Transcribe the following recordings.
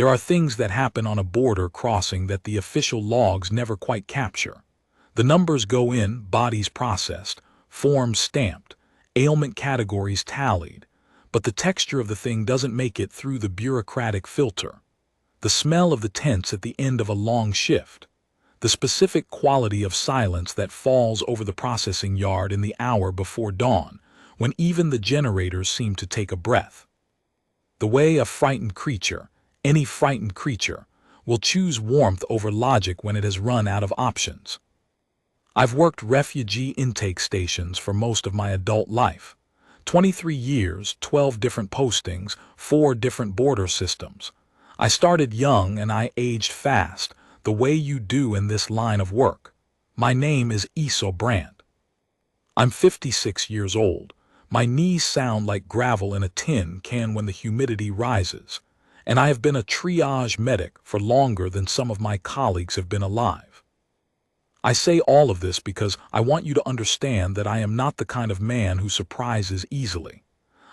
There are things that happen on a border crossing that the official logs never quite capture. The numbers go in, bodies processed, forms stamped, ailment categories tallied, but the texture of the thing doesn't make it through the bureaucratic filter. The smell of the tents at the end of a long shift, the specific quality of silence that falls over the processing yard in the hour before dawn, when even the generators seem to take a breath. The way a frightened creature, any frightened creature, will choose warmth over logic when it has run out of options. I've worked refugee intake stations for most of my adult life. 23 years, 12 different postings, 4 different border systems. I started young and I aged fast, the way you do in this line of work. My name is Iso Brandt. I'm 56 years old. My knees sound like gravel in a tin can when the humidity rises, and I have been a triage medic for longer than some of my colleagues have been alive. I say all of this because I want you to understand that I am not the kind of man who surprises easily.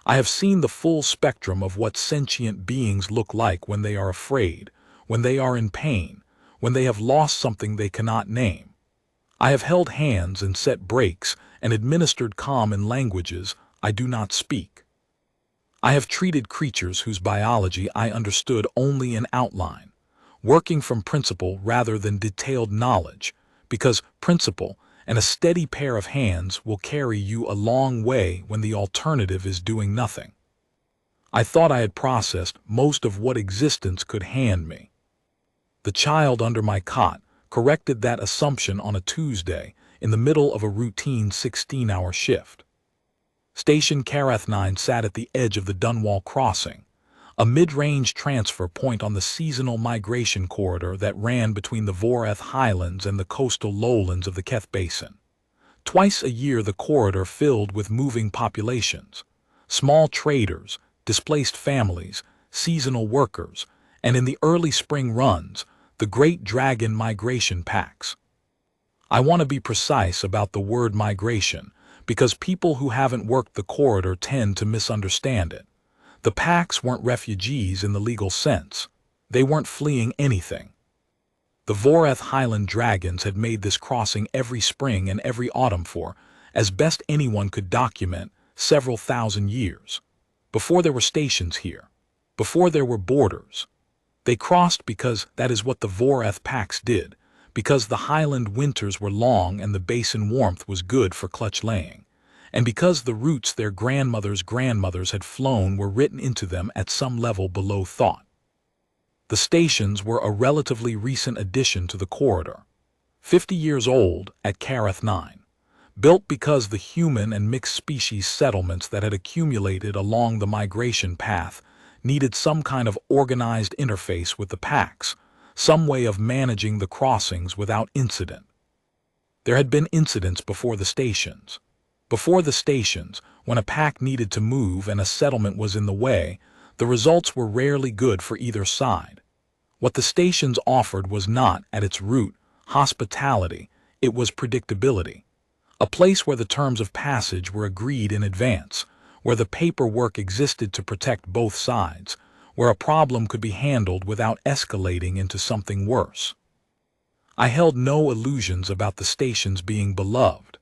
I have seen the full spectrum of what sentient beings look like when they are afraid, when they are in pain, when they have lost something they cannot name. I have held hands and set brakes and administered calm in languages I do not speak. I have treated creatures whose biology I understood only in outline, working from principle rather than detailed knowledge, because principle and a steady pair of hands will carry you a long way when the alternative is doing nothing. I thought I had processed most of what existence could hand me. The child under my cot corrected that assumption on a Tuesday in the middle of a routine 16-hour shift. Station Carath 9 sat at the edge of the Dunwall crossing, a mid-range transfer point on the seasonal migration corridor that ran between the Voreth highlands and the coastal lowlands of the Keth Basin. Twice a year the corridor filled with moving populations, small traders, displaced families, seasonal workers, and in the early spring runs, the Great Dragon migration packs. I want to be precise about the word migration because people who haven't worked the corridor tend to misunderstand it. The packs weren't refugees in the legal sense. They weren't fleeing anything. The Voreth Highland Dragons had made this crossing every spring and every autumn for, as best anyone could document, several thousand years. Before there were stations here. Before there were borders. They crossed because that is what the Voreth packs did, because the Highland winters were long and the basin warmth was good for clutch laying, and because the roots their grandmothers' grandmothers had flown were written into them at some level below thought. The stations were a relatively recent addition to the corridor, 50 years old at Carath 9, built because the human and mixed species settlements that had accumulated along the migration path needed some kind of organized interface with the packs, some way of managing the crossings without incident. There had been incidents before the stations. Before the stations, when a pack needed to move and a settlement was in the way, the results were rarely good for either side. What the stations offered was not, at its root, hospitality, it was predictability. A place where the terms of passage were agreed in advance, where the paperwork existed to protect both sides, where a problem could be handled without escalating into something worse. I held no illusions about the stations being beloved.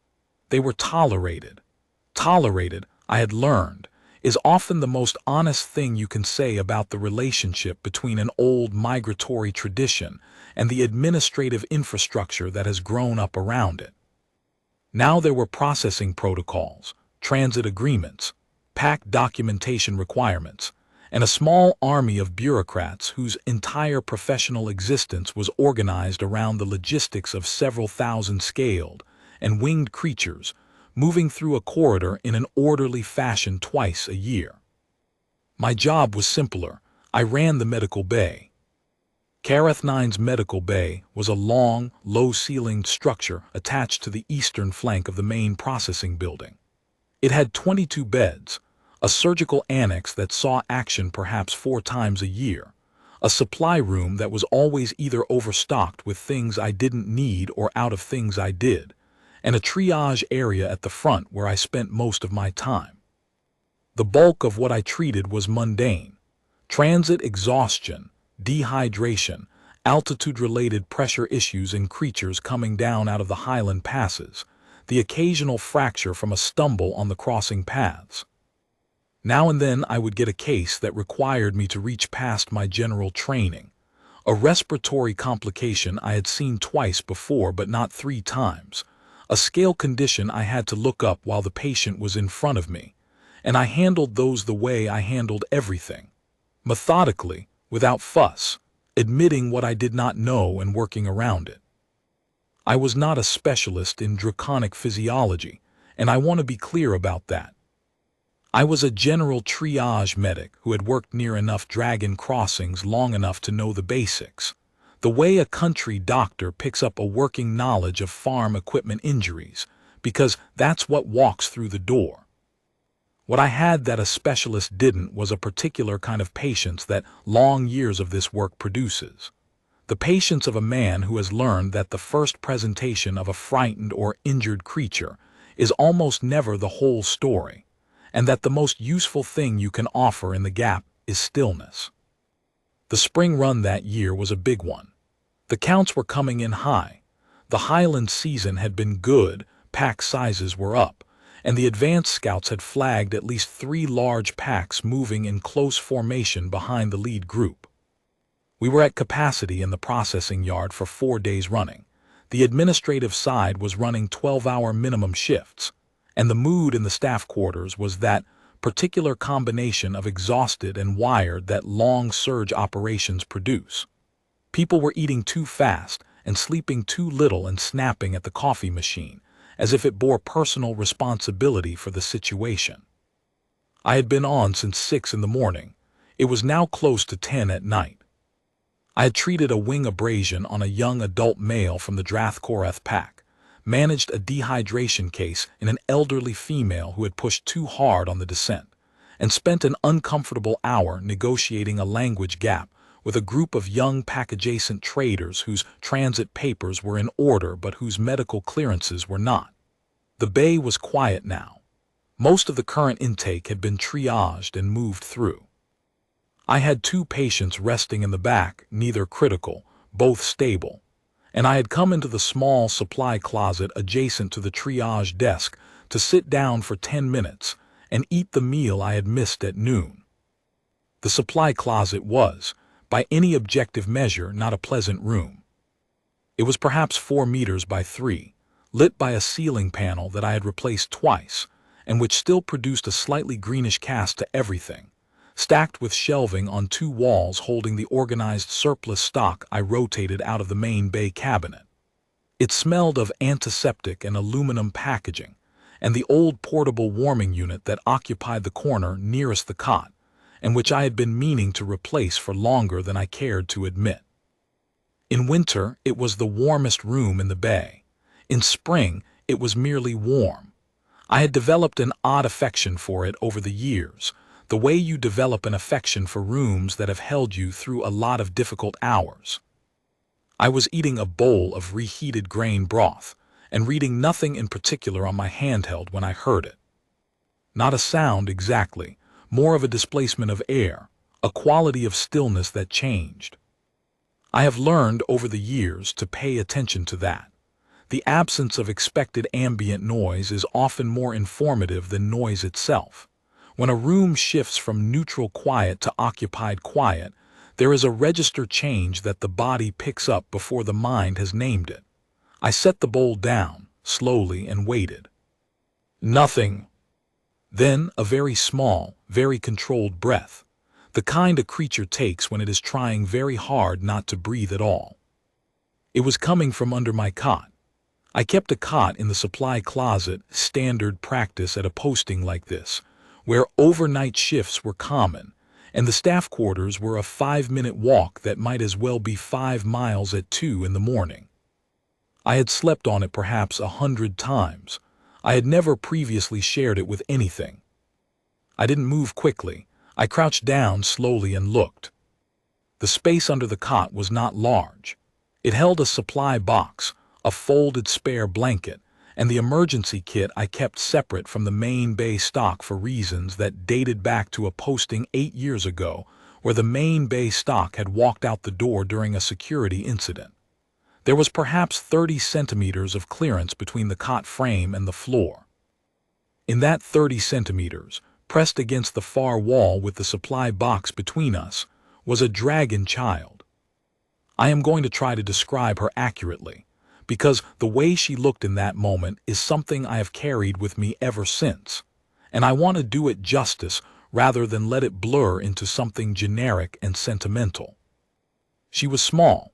They were tolerated. Tolerated, I had learned, is often the most honest thing you can say about the relationship between an old migratory tradition and the administrative infrastructure that has grown up around it. Now there were processing protocols, transit agreements, pack documentation requirements, and a small army of bureaucrats whose entire professional existence was organized around the logistics of several thousand scaled and winged creatures moving through a corridor in an orderly fashion twice a year. My job was simpler. I ran the medical bay. Carath 9's medical bay was a long, low-ceilinged structure attached to the eastern flank of the main processing building. It had 22 beds, a surgical annex that saw action perhaps 4 times a year, a supply room that was always either overstocked with things I didn't need or out of things I did, and a triage area at the front where I spent most of my time. The bulk of what I treated was mundane: transit exhaustion, dehydration, altitude-related pressure issues in creatures coming down out of the highland passes, the occasional fracture from a stumble on the crossing paths. Now and then I would get a case that required me to reach past my general training, a respiratory complication I had seen twice before but not 3 times, a scale condition I had to look up while the patient was in front of me, and I handled those the way I handled everything, methodically, without fuss, admitting what I did not know and working around it. I was not a specialist in draconic physiology, and I want to be clear about that. I was a general triage medic who had worked near enough dragon crossings long enough to know the basics, the way a country doctor picks up a working knowledge of farm equipment injuries, because that's what walks through the door. What I had that a specialist didn't was a particular kind of patience that long years of this work produces. The patience of a man who has learned that the first presentation of a frightened or injured creature is almost never the whole story, and that the most useful thing you can offer in the gap is stillness. The spring run that year was a big one. The counts were coming in high. The highland season had been good, pack sizes were up, and the advanced scouts had flagged at least 3 large packs moving in close formation behind the lead group. We were at capacity in the processing yard for 4 days running. The administrative side was running 12-hour minimum shifts, and the mood in the staff quarters was that particular combination of exhausted and wired that long surge operations produce. People were eating too fast and sleeping too little and snapping at the coffee machine, as if it bore personal responsibility for the situation. I had been on since 6 in the morning. It was now close to 10 at night. I had treated a wing abrasion on a young adult male from the Drathkoreth pack, managed a dehydration case in an elderly female who had pushed too hard on the descent, and spent an uncomfortable hour negotiating a language gap with a group of young pack-adjacent traders whose transit papers were in order but whose medical clearances were not. The bay was quiet now. Most of the current intake had been triaged and moved through. I had 2 patients resting in the back, neither critical, both stable, and I had come into the small supply closet adjacent to the triage desk to sit down for 10 minutes and eat the meal I had missed at noon. The supply closet was, by any objective measure, not a pleasant room. It was perhaps 4 meters by 3, lit by a ceiling panel that I had replaced twice, and which still produced a slightly greenish cast to everything, stacked with shelving on 2 walls holding the organized surplus stock I rotated out of the main bay cabinet. It smelled of antiseptic and aluminum packaging, and the old portable warming unit that occupied the corner nearest the cot, and which I had been meaning to replace for longer than I cared to admit. In winter, it was the warmest room in the bay. In spring, it was merely warm. I had developed an odd affection for it over the years, the way you develop an affection for rooms that have held you through a lot of difficult hours. I was eating a bowl of reheated grain broth and reading nothing in particular on my handheld when I heard it. Not a sound exactly, more of a displacement of air, a quality of stillness that changed. I have learned over the years to pay attention to that. The absence of expected ambient noise is often more informative than noise itself. When a room shifts from neutral quiet to occupied quiet, there is a register change that the body picks up before the mind has named it. I set the bowl down, slowly, and waited. Nothing. Then a very small, very controlled breath, the kind a creature takes when it is trying very hard not to breathe at all. It was coming from under my cot. I kept a cot in the supply closet, standard practice at a posting like this, where overnight shifts were common, and the staff quarters were a 5-minute walk that might as well be 5 miles at 2 in the morning. I had slept on it perhaps 100 times. I had never previously shared it with anything. I didn't move quickly. I crouched down slowly and looked. The space under the cot was not large. It held a supply box, a folded spare blanket, and the emergency kit I kept separate from the main bay stock for reasons that dated back to a posting 8 years ago where the main bay stock had walked out the door during a security incident. There was perhaps 30 centimeters of clearance between the cot frame and the floor. In that 30 centimeters, pressed against the far wall with the supply box between us, was a dragon child. I am going to try to describe her accurately, because the way she looked in that moment is something I have carried with me ever since, and I want to do it justice rather than let it blur into something generic and sentimental. She was small.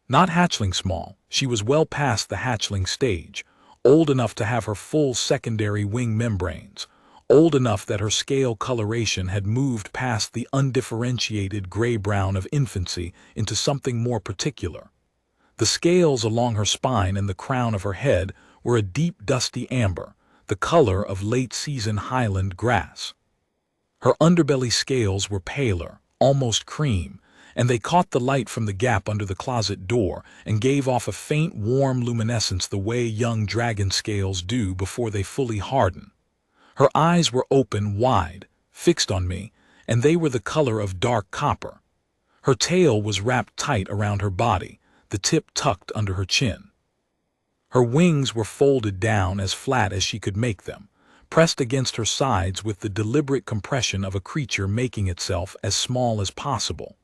Not hatchling small, she was well past the hatchling stage, old enough to have her full secondary wing membranes, old enough that her scale coloration had moved past the undifferentiated gray-brown of infancy into something more particular. The scales along her spine and the crown of her head were a deep dusty amber, the color of late-season highland grass. Her underbelly scales were paler, almost cream, and they caught the light from the gap under the closet door and gave off a faint warm luminescence the way young dragon scales do before they fully harden. Her eyes were open wide, fixed on me, and they were the color of dark copper. Her tail was wrapped tight around her body, the tip tucked under her chin. Her wings were folded down as flat as she could make them, pressed against her sides with the deliberate compression of a creature making itself as small as possible.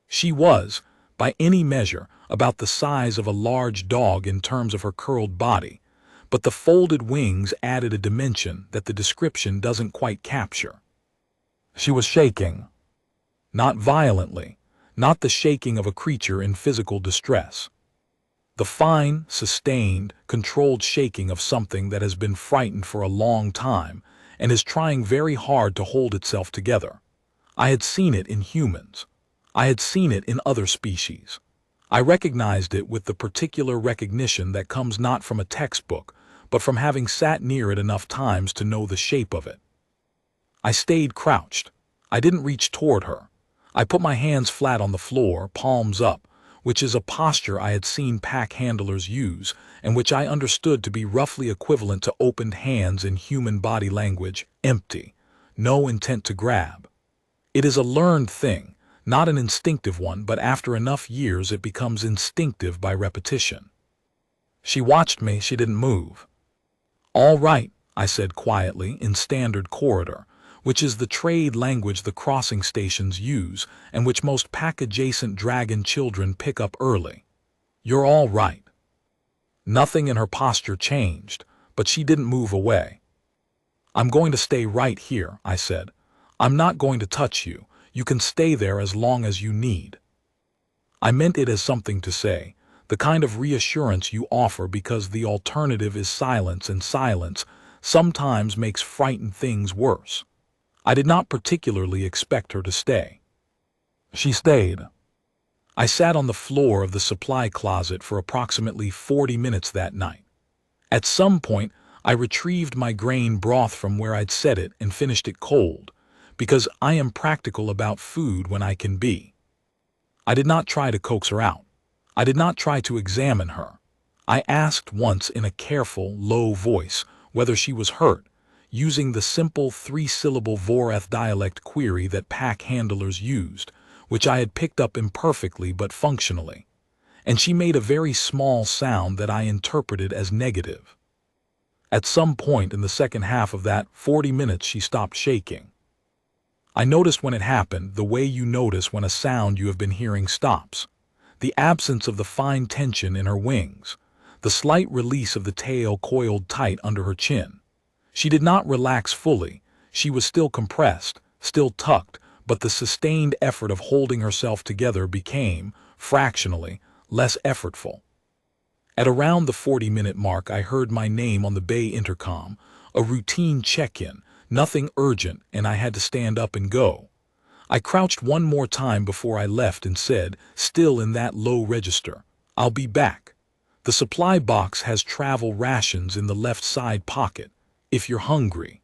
She was, by any measure, about the size of a large dog in terms of her curled body, but the folded wings added a dimension that the description doesn't quite capture. She was shaking. Not violently, not the shaking of a creature in physical distress. The fine, sustained, controlled shaking of something that has been frightened for a long time and is trying very hard to hold itself together. I had seen it in humans. I had seen it in other species. I recognized it with the particular recognition that comes not from a textbook, but from having sat near it enough times to know the shape of it. I stayed crouched. I didn't reach toward her. I put my hands flat on the floor, palms up, which is a posture I had seen pack handlers use and which I understood to be roughly equivalent to opened hands in human body language, empty, no intent to grab. It is a learned thing, not an instinctive one, but after enough years it becomes instinctive by repetition. She watched me, she didn't move. "All right," I said quietly in standard corridor, which is the trade language the crossing stations use and which most pack-adjacent dragon children pick up early. "You're all right." Nothing in her posture changed, but she didn't move away. "I'm going to stay right here," I said. "I'm not going to touch you. You can stay there as long as you need." I meant it as something to say, the kind of reassurance you offer because the alternative is silence, and silence sometimes makes frightened things worse. I did not particularly expect her to stay. She stayed. I sat on the floor of the supply closet for approximately 40 minutes that night. At some point, I retrieved my grain broth from where I'd set it and finished it cold, because I am practical about food when I can be. I did not try to coax her out. I did not try to examine her. I asked once in a careful, low voice whether she was hurt, using the simple 3-syllable Voreth dialect query that pack handlers used, which I had picked up imperfectly but functionally, and she made a very small sound that I interpreted as negative. At some point in the second half of that 40 minutes she stopped shaking. I noticed when it happened the way you notice when a sound you have been hearing stops. The absence of the fine tension in her wings, the slight release of the tail coiled tight under her chin. She did not relax fully. She was still compressed, still tucked, but the sustained effort of holding herself together became, fractionally, less effortful. At around the 40-minute mark I heard my name on the bay intercom, a routine check-in, nothing urgent, and I had to stand up and go. I crouched one more time before I left and said, still in that low register, "I'll be back. The supply box has travel rations in the left side pocket, if you're hungry."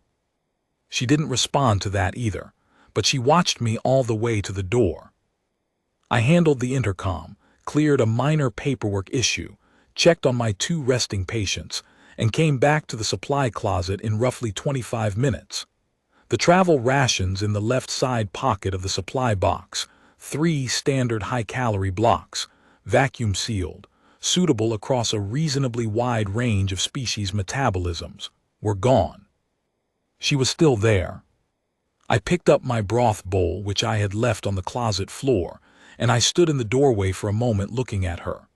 She didn't respond to that either, but she watched me all the way to the door. I handled the intercom, cleared a minor paperwork issue, checked on my 2 resting patients, and came back to the supply closet in roughly 25 minutes. The travel rations in the left side pocket of the supply box, 3 standard high-calorie blocks, vacuum-sealed, suitable across a reasonably wide range of species metabolisms, were gone. She was still there. I picked up my broth bowl, which I had left on the closet floor, and I stood in the doorway for a moment looking at her.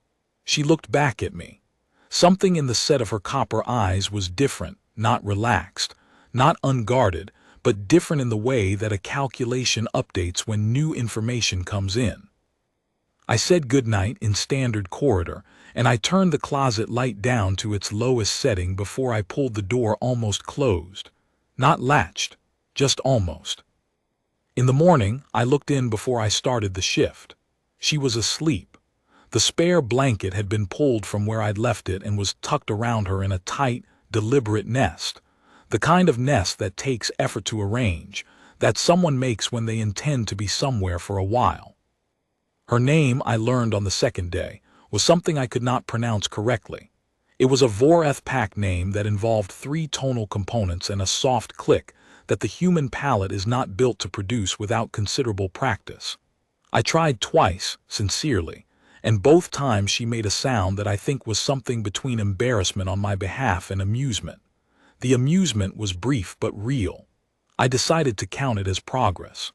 She looked back at me. Something in the set of her copper eyes was different, not relaxed, not unguarded, but different in the way that a calculation updates when new information comes in. I said goodnight in standard corridor, and I turned the closet light down to its lowest setting before I pulled the door almost closed. Not latched, just almost. In the morning, I looked in before I started the shift. She was asleep. The spare blanket had been pulled from where I'd left it and was tucked around her in a tight, deliberate nest. The kind of nest that takes effort to arrange, that someone makes when they intend to be somewhere for a while. Her name, I learned on the second day, was something I could not pronounce correctly. It was a Voreth pack name that involved 3 tonal components and a soft click that the human palate is not built to produce without considerable practice. I tried twice, sincerely, and both times she made a sound that I think was something between embarrassment on my behalf and amusement. The amusement was brief but real. I decided to count it as progress.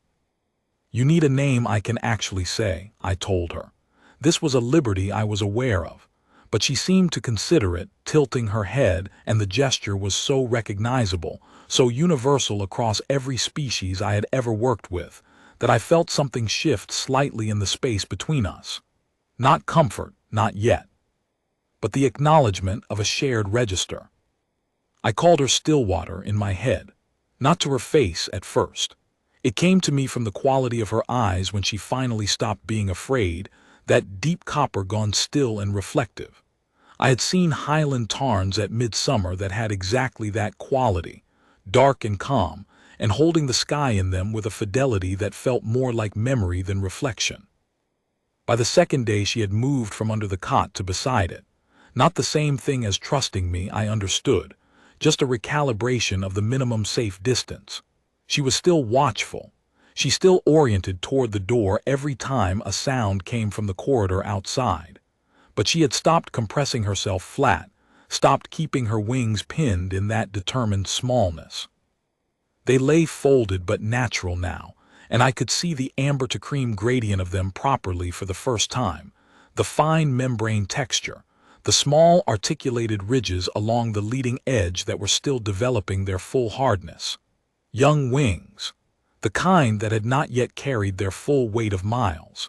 "You need a name I can actually say," I told her. This was a liberty I was aware of, but she seemed to consider it, tilting her head, and the gesture was so recognizable, so universal across every species I had ever worked with, that I felt something shift slightly in the space between us. Not comfort, not yet, but the acknowledgement of a shared register. I called her Stillwater in my head, not to her face at first. It came to me from the quality of her eyes when she finally stopped being afraid, that deep copper gone still and reflective. I had seen highland tarns at midsummer that had exactly that quality, dark and calm, and holding the sky in them with a fidelity that felt more like memory than reflection. By the second day she had moved from under the cot to beside it. Not the same thing as trusting me, I understood, just a recalibration of the minimum safe distance. She was still watchful. She still oriented toward the door every time a sound came from the corridor outside. But she had stopped compressing herself flat, stopped keeping her wings pinned in that determined smallness. They lay folded but natural now, and I could see the amber to cream gradient of them properly for the first time, the fine membrane texture, the small articulated ridges along the leading edge that were still developing their full hardness. Young wings, the kind that had not yet carried their full weight of miles.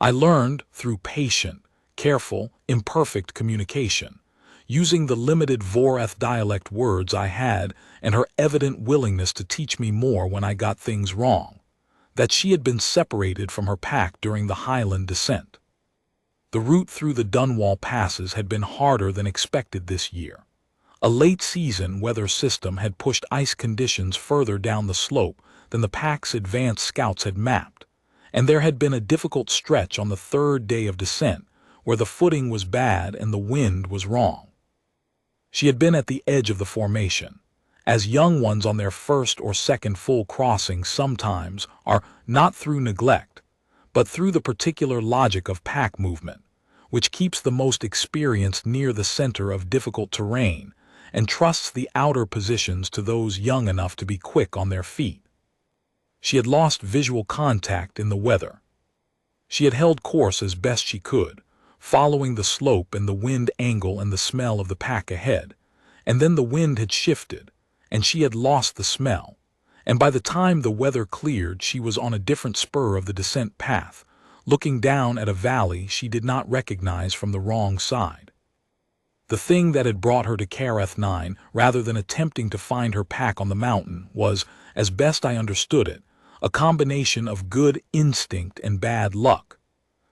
I learned through patient, careful, imperfect communication, using the limited Voreth dialect words I had and her evident willingness to teach me more when I got things wrong, that she had been separated from her pack during the highland descent. The route through the Dunwall passes had been harder than expected this year. A late-season weather system had pushed ice conditions further down the slope than the pack's advanced scouts had mapped, and there had been a difficult stretch on the 3rd day of descent where the footing was bad and the wind was wrong. She had been at the edge of the formation, as young ones on their first or second full crossing sometimes are, not through neglect, but through the particular logic of pack movement, which keeps the most experienced near the center of difficult terrain and trusts the outer positions to those young enough to be quick on their feet. She had lost visual contact in the weather. She had held course as best she could, following the slope and the wind angle and the smell of the pack ahead, and then the wind had shifted, and she had lost the smell, and by the time the weather cleared she was on a different spur of the descent path, looking down at a valley she did not recognize from the wrong side. The thing that had brought her to Kareth 9, rather than attempting to find her pack on the mountain, was, as best I understood it, a combination of good instinct and bad luck.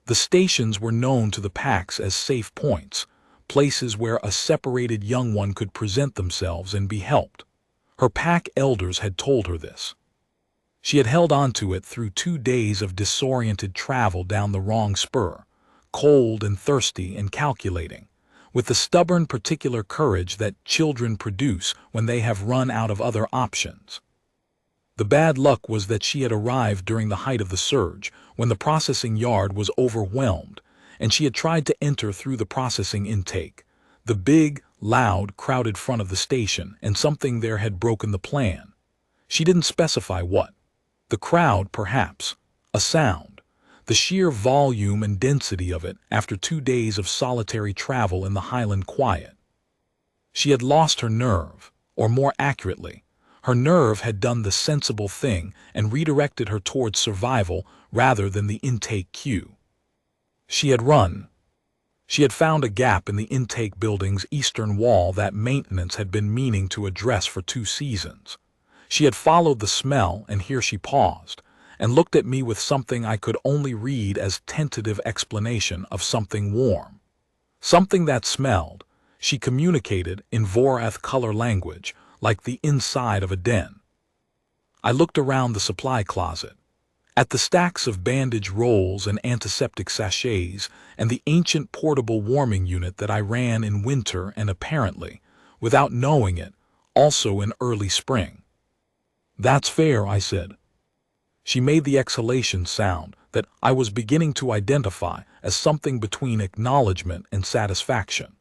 The stations were known to the packs as safe points, places where a separated young one could present themselves and be helped. Her pack elders had told her this. She had held on to it through 2 days of disoriented travel down the wrong spur, cold and thirsty and calculating, with the stubborn particular courage that children produce when they have run out of other options. The bad luck was that she had arrived during the height of the surge, when the processing yard was overwhelmed, and she had tried to enter through the processing intake, the big, loud, crowded front of the station, and something there had broken the plan. She didn't specify what. The crowd, perhaps. A sound. The sheer volume and density of it after 2 days of solitary travel in the highland quiet. She had lost her nerve, or more accurately, her nerve had done the sensible thing and redirected her towards survival rather than the intake queue. She had run. She had found a gap in the intake building's eastern wall that maintenance had been meaning to address for 2 seasons. She had followed the smell, and here she paused, and looked at me with something I could only read as tentative explanation of something warm. Something that smelled, she communicated in Vorath color language, like the inside of a den. I looked around the supply closet, at the stacks of bandage rolls and antiseptic sachets, and the ancient portable warming unit that I ran in winter and apparently, without knowing it, also in early spring. "That's fair," I said. She made the exhalation sound that I was beginning to identify as something between acknowledgement and satisfaction.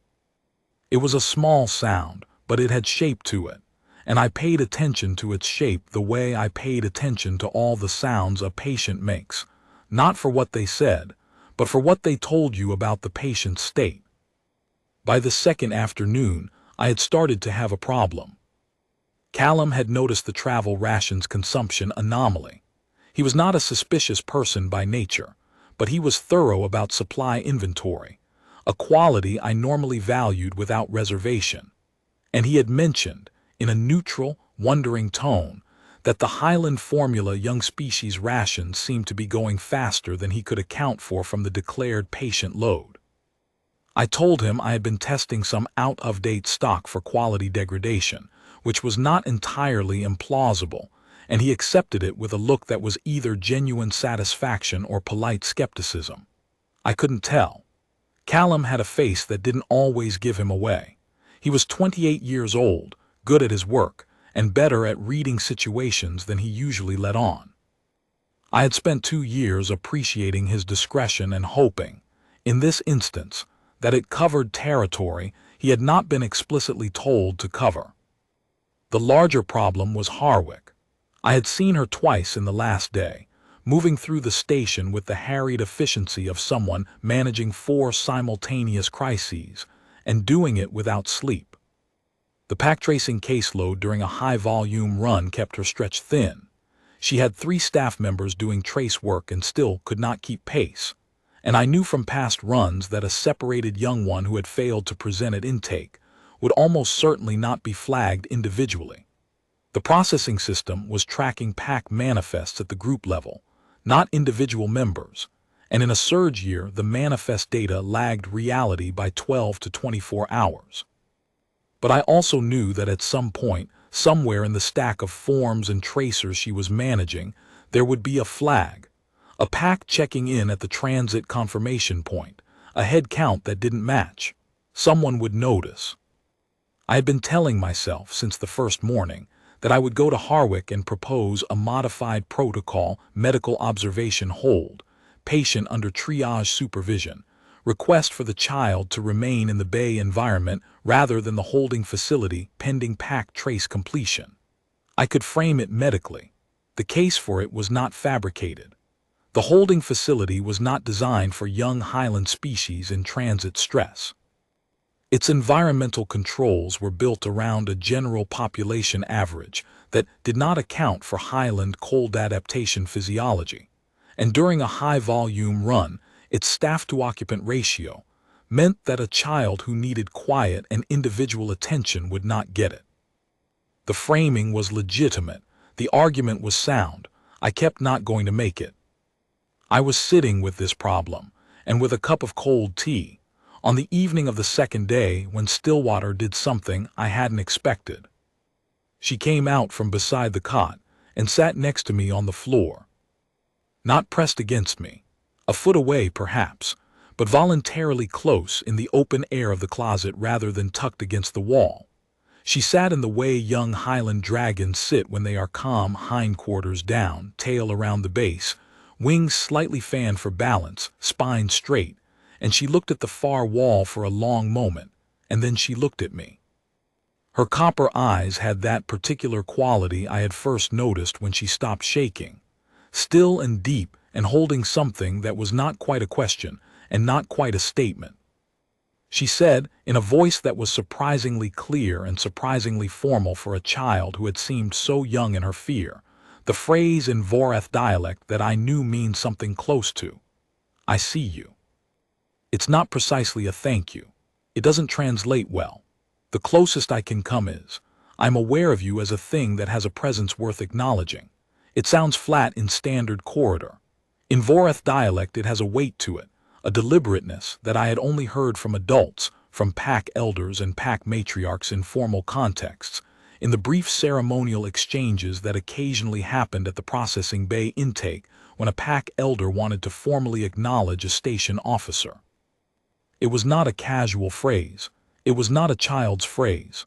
It was a small sound, but it had shape to it, and I paid attention to its shape the way I paid attention to all the sounds a patient makes, not for what they said, but for what they told you about the patient's state. By the second afternoon, I had started to have a problem. Callum had noticed the travel rations consumption anomaly. He was not a suspicious person by nature, but he was thorough about supply inventory, a quality I normally valued without reservation. And he had mentioned, in a neutral, wondering tone, that the highland formula young species rations seemed to be going faster than he could account for from the declared patient load. I told him I had been testing some out-of-date stock for quality degradation, which was not entirely implausible, and he accepted it with a look that was either genuine satisfaction or polite skepticism. I couldn't tell. Callum had a face that didn't always give him away. He was 28 years old, good at his work, and better at reading situations than he usually let on. I had spent 2 years appreciating his discretion and hoping, in this instance, that it covered territory he had not been explicitly told to cover. The larger problem was Harwick. I had seen her twice in the last day, moving through the station with the harried efficiency of someone managing 4 simultaneous crises, and doing it without sleep. The pack tracing caseload during a high-volume run kept her stretched thin. She had 3 staff members doing trace work and still could not keep pace, and I knew from past runs that a separated young one who had failed to present at intake would almost certainly not be flagged individually. The processing system was tracking pack manifests at the group level, not individual members, and in a surge year the manifest data lagged reality by 12 to 24 hours. But I also knew that at some point, somewhere in the stack of forms and tracers she was managing, there would be a flag, a pack checking in at the transit confirmation point, a head count that didn't match. Someone would notice. I had been telling myself since the first morning that I would go to Harwick and propose a modified protocol, medical observation hold, patient under triage supervision, request for the child to remain in the bay environment rather than the holding facility pending pack trace completion. I could frame it medically. The case for it was not fabricated. The holding facility was not designed for young highland species in transit stress. Its environmental controls were built around a general population average that did not account for highland cold adaptation physiology, and during a high-volume run, its staff-to-occupant ratio meant that a child who needed quiet and individual attention would not get it. The framing was legitimate, the argument was sound, I kept not going to make it. I was sitting with this problem, and with a cup of cold tea, on the evening of the second day when Stillwater did something I hadn't expected. She came out from beside the cot and sat next to me on the floor. Not pressed against me, a foot away perhaps, but voluntarily close in the open air of the closet rather than tucked against the wall. She sat in the way young highland dragons sit when they are calm, hindquarters down, tail around the base, wings slightly fanned for balance, spine straight, and she looked at the far wall for a long moment, and then she looked at me. Her copper eyes had that particular quality I had first noticed when she stopped shaking, still and deep and holding something that was not quite a question and not quite a statement. She said, in a voice that was surprisingly clear and surprisingly formal for a child who had seemed so young in her fear, the phrase in Vorath dialect that I knew means something close to, "I see you." It's not precisely a thank you. It doesn't translate well. The closest I can come is, I'm aware of you as a thing that has a presence worth acknowledging. It sounds flat in standard corridor. In Vorath dialect it has a weight to it, a deliberateness that I had only heard from adults, from pack elders and pack matriarchs in formal contexts, in the brief ceremonial exchanges that occasionally happened at the processing bay intake when a pack elder wanted to formally acknowledge a station officer. It was not a casual phrase. It was not a child's phrase.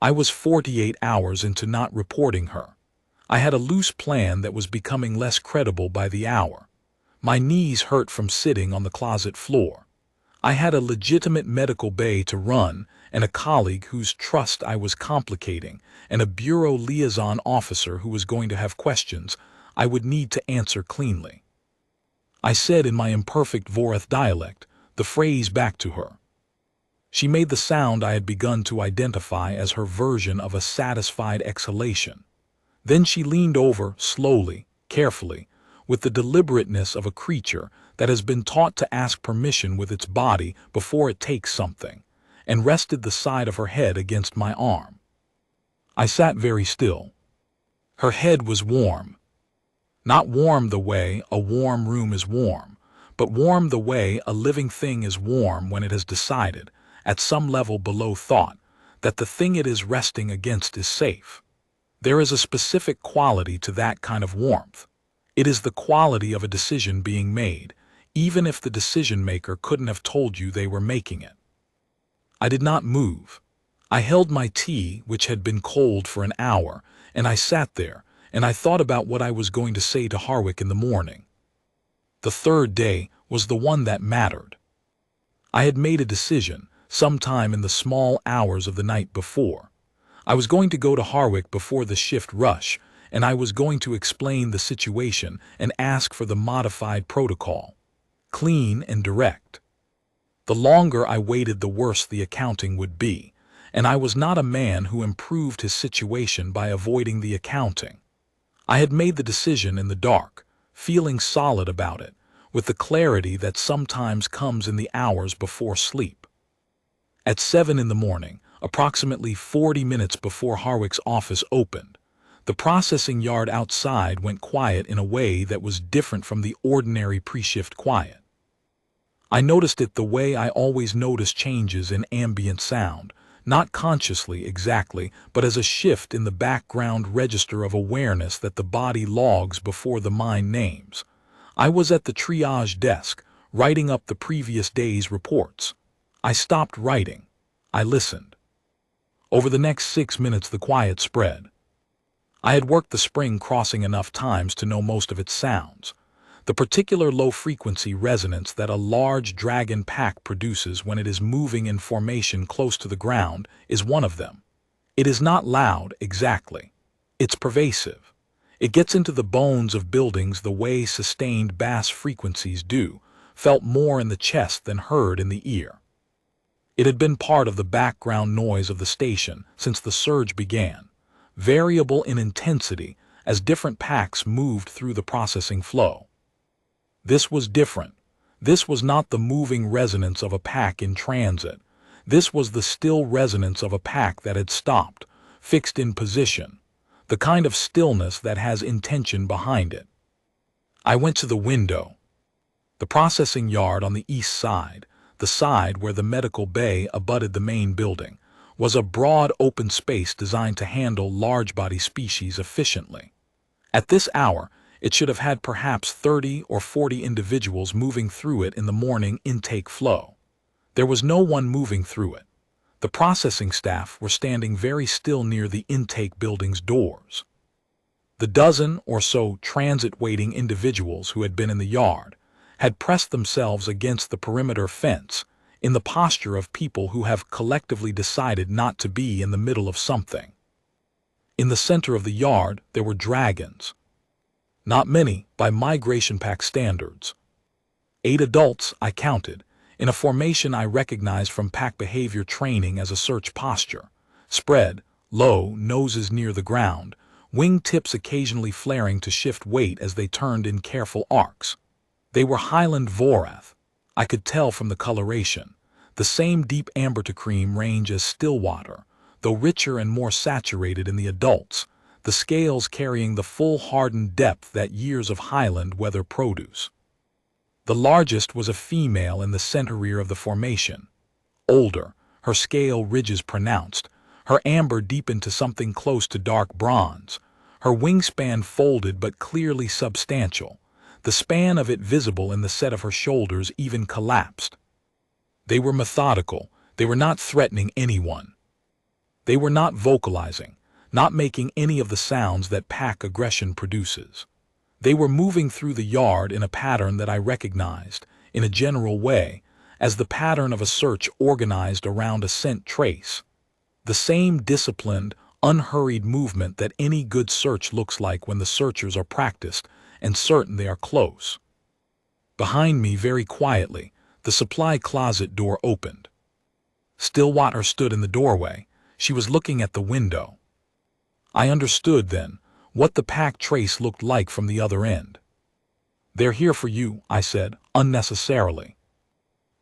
I was 48 hours into not reporting her. I had a loose plan that was becoming less credible by the hour. My knees hurt from sitting on the closet floor. I had a legitimate medical bay to run and a colleague whose trust I was complicating and a bureau liaison officer who was going to have questions I would need to answer cleanly. I said in my imperfect Vorath dialect the phrase back to her. She made the sound I had begun to identify as her version of a satisfied exhalation. Then she leaned over, slowly, carefully, with the deliberateness of a creature that has been taught to ask permission with its body before it takes something, and rested the side of her head against my arm. I sat very still. Her head was warm. Not warm the way a warm room is warm, but warm the way a living thing is warm when it has decided, at some level below thought, that the thing it is resting against is safe. There is a specific quality to that kind of warmth. It is the quality of a decision being made, even if the decision maker couldn't have told you they were making it. I did not move. I held my tea, which had been cold for an hour, and I sat there, and I thought about what I was going to say to Harwick in the morning. The third day was the one that mattered. I had made a decision, sometime in the small hours of the night before. I was going to go to Harwick before the shift rush, and I was going to explain the situation and ask for the modified protocol. Clean and direct. The longer I waited, the worse the accounting would be, and I was not a man who improved his situation by avoiding the accounting. I had made the decision in the dark, feeling solid about it, with the clarity that sometimes comes in the hours before sleep. At 7 in the morning, approximately 40 minutes before Harwick's office opened, the processing yard outside went quiet in a way that was different from the ordinary pre-shift quiet. I noticed it the way I always notice changes in ambient sound, not consciously exactly, but as a shift in the background register of awareness that the body logs before the mind names. I was at the triage desk, writing up the previous day's reports. I stopped writing. I listened. Over the next 6 minutes the quiet spread. I had worked the spring crossing enough times to know most of its sounds. The particular low-frequency resonance that a large dragon pack produces when it is moving in formation close to the ground is one of them. It is not loud, exactly. It's pervasive. It gets into the bones of buildings the way sustained bass frequencies do, felt more in the chest than heard in the ear. It had been part of the background noise of the station since the surge began, variable in intensity as different packs moved through the processing flow. This was different. This was not the moving resonance of a pack in transit. This was the still resonance of a pack that had stopped, fixed in position, the kind of stillness that has intention behind it. I went to the window. The processing yard on the east side, the side where the medical bay abutted the main building, was a broad open space designed to handle large body species efficiently. At this hour, it should have had perhaps 30 or 40 individuals moving through it in the morning intake flow. There was no one moving through it. The processing staff were standing very still near the intake building's doors. The dozen or so transit-waiting individuals who had been in the yard had pressed themselves against the perimeter fence in the posture of people who have collectively decided not to be in the middle of something. In the center of the yard there were dragons. Not many by migration pack standards. 8 adults, I counted, in a formation I recognized from pack behavior training as a search posture. Spread, low, noses near the ground, wing tips occasionally flaring to shift weight as they turned in careful arcs. They were highland vorath. I could tell from the coloration. The same deep amber to cream range as Stillwater, though richer and more saturated in the adults, the scales carrying the full hardened depth that years of highland weather produce. The largest was a female in the center rear of the formation. Older, her scale ridges pronounced, her amber deepened to something close to dark bronze, her wingspan folded but clearly substantial, the span of it visible in the set of her shoulders even collapsed. They were methodical, they were not threatening anyone. They were not vocalizing, not making any of the sounds that pack aggression produces. They were moving through the yard in a pattern that I recognized, in a general way, as the pattern of a search organized around a scent trace. The same disciplined, unhurried movement that any good search looks like when the searchers are practiced and certain they are close. Behind me, very quietly, the supply closet door opened. Stillwater stood in the doorway. She was looking at the window. I understood then what the pack trace looked like from the other end. "They're here for you," I said, unnecessarily.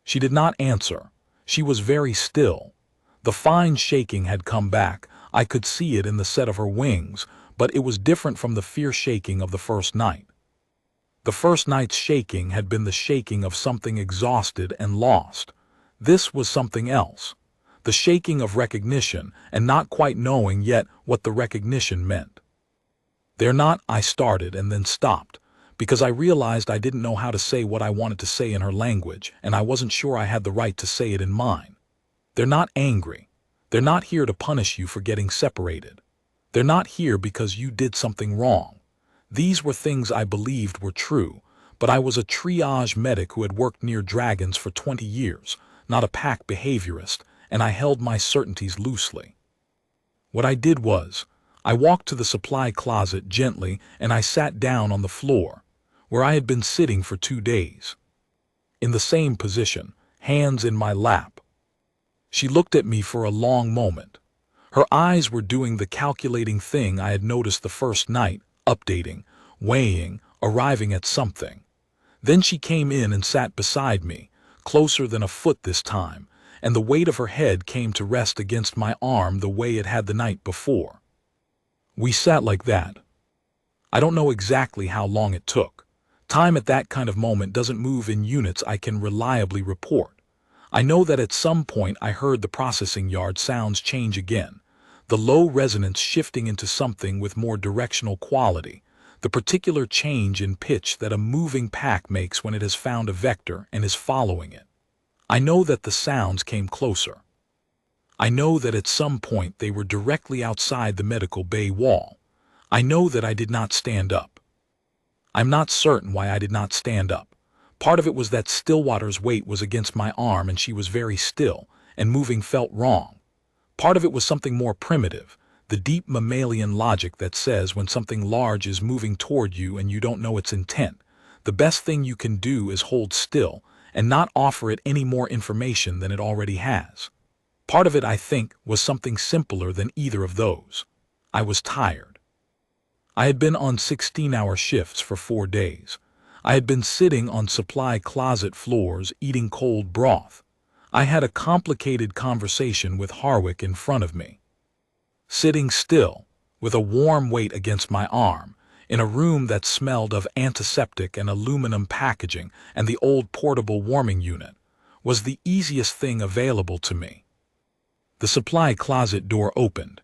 She did not answer. She was very still. The fine shaking had come back. I could see it in the set of her wings, but it was different from the fierce shaking of the first night. The first night's shaking had been the shaking of something exhausted and lost. This was something else. The shaking of recognition and not quite knowing yet what the recognition meant. "They're not," I started and then stopped, because I realized I didn't know how to say what I wanted to say in her language, and I wasn't sure I had the right to say it in mine. "They're not angry. They're not here to punish you for getting separated. They're not here because you did something wrong." These were things I believed were true, but I was a triage medic who had worked near dragons for 20 years, not a pack behaviorist, and I held my certainties loosely. What I did was, I walked to the supply closet gently and I sat down on the floor, where I had been sitting for 2 days. In the same position, hands in my lap. She looked at me for a long moment. Her eyes were doing the calculating thing I had noticed the first night, updating, weighing, arriving at something. Then she came in and sat beside me, closer than a foot this time, and the weight of her head came to rest against my arm the way it had the night before. We sat like that. I don't know exactly how long it took. Time at that kind of moment doesn't move in units I can reliably report. I know that at some point I heard the processing yard sounds change again, the low resonance shifting into something with more directional quality, the particular change in pitch that a moving pack makes when it has found a vector and is following it. I know that the sounds came closer. I know that at some point they were directly outside the medical bay wall. I know that I did not stand up. I'm not certain why I did not stand up. Part of it was that Stillwater's weight was against my arm and she was very still, and moving felt wrong. Part of it was something more primitive, the deep mammalian logic that says when something large is moving toward you and you don't know its intent, the best thing you can do is hold still and not offer it any more information than it already has. Part of it, I think, was something simpler than either of those. I was tired. I had been on 16-hour shifts for 4 days. I had been sitting on supply closet floors eating cold broth. I had a complicated conversation with Harwick in front of me. Sitting still, with a warm weight against my arm, in a room that smelled of antiseptic and aluminum packaging and the old portable warming unit, was the easiest thing available to me. The supply closet door opened.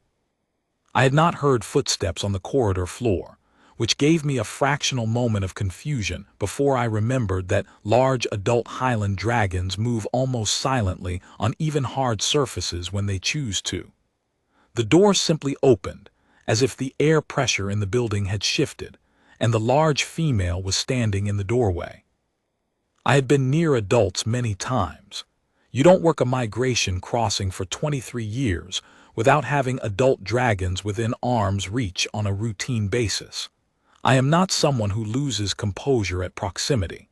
I had not heard footsteps on the corridor floor. which gave me a fractional moment of confusion before I remembered that large adult highland dragons move almost silently on even hard surfaces when they choose to. The door simply opened, as if the air pressure in the building had shifted, and the large female was standing in the doorway. I had been near adults many times. You don't work a migration crossing for 23 years without having adult dragons within arm's reach on a routine basis. I am not someone who loses composure at proximity.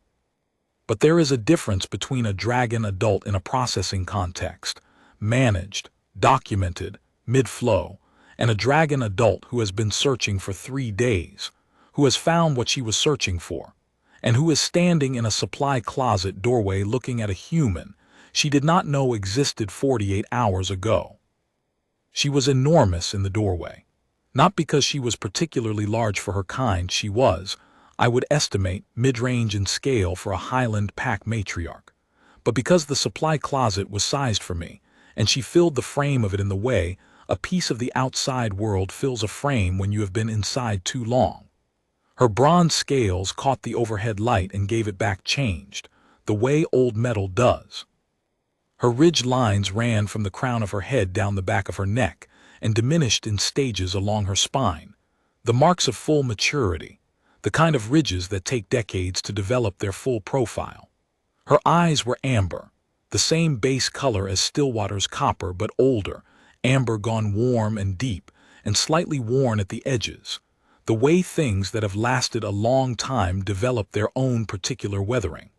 But there is a difference between a dragon adult in a processing context, managed, documented, mid-flow, and a dragon adult who has been searching for 3 days, who has found what she was searching for, and who is standing in a supply closet doorway looking at a human she did not know existed 48 hours ago. She was enormous in the doorway. Not because she was particularly large for her kind, she was, I would estimate, mid-range in scale for a highland pack matriarch, but because the supply closet was sized for me, and she filled the frame of it in the way a piece of the outside world fills a frame when you have been inside too long. Her bronze scales caught the overhead light and gave it back changed, the way old metal does. Her ridged lines ran from the crown of her head down the back of her neck and diminished in stages along her spine, the marks of full maturity, the kind of ridges that take decades to develop their full profile. Her eyes were amber, the same base color as Stillwater's copper but older, amber gone warm and deep and slightly worn at the edges, the way things that have lasted a long time develop their own particular weathering.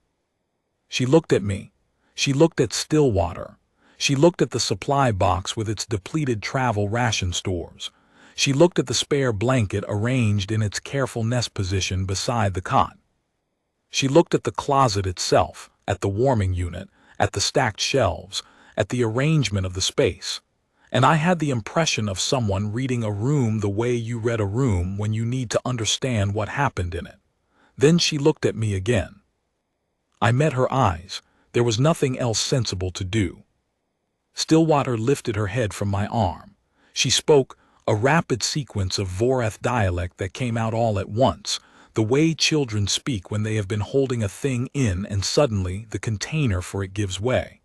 She looked at me. She looked at Stillwater. She looked at the supply box with its depleted travel ration stores. She looked at the spare blanket arranged in its careful nest position beside the cot. She looked at the closet itself, at the warming unit, at the stacked shelves, at the arrangement of the space. And I had the impression of someone reading a room the way you read a room when you need to understand what happened in it. Then she looked at me again. I met her eyes. There was nothing else sensible to do. Stillwater lifted her head from my arm. She spoke, a rapid sequence of Voreth dialect that came out all at once, the way children speak when they have been holding a thing in and suddenly the container for it gives way.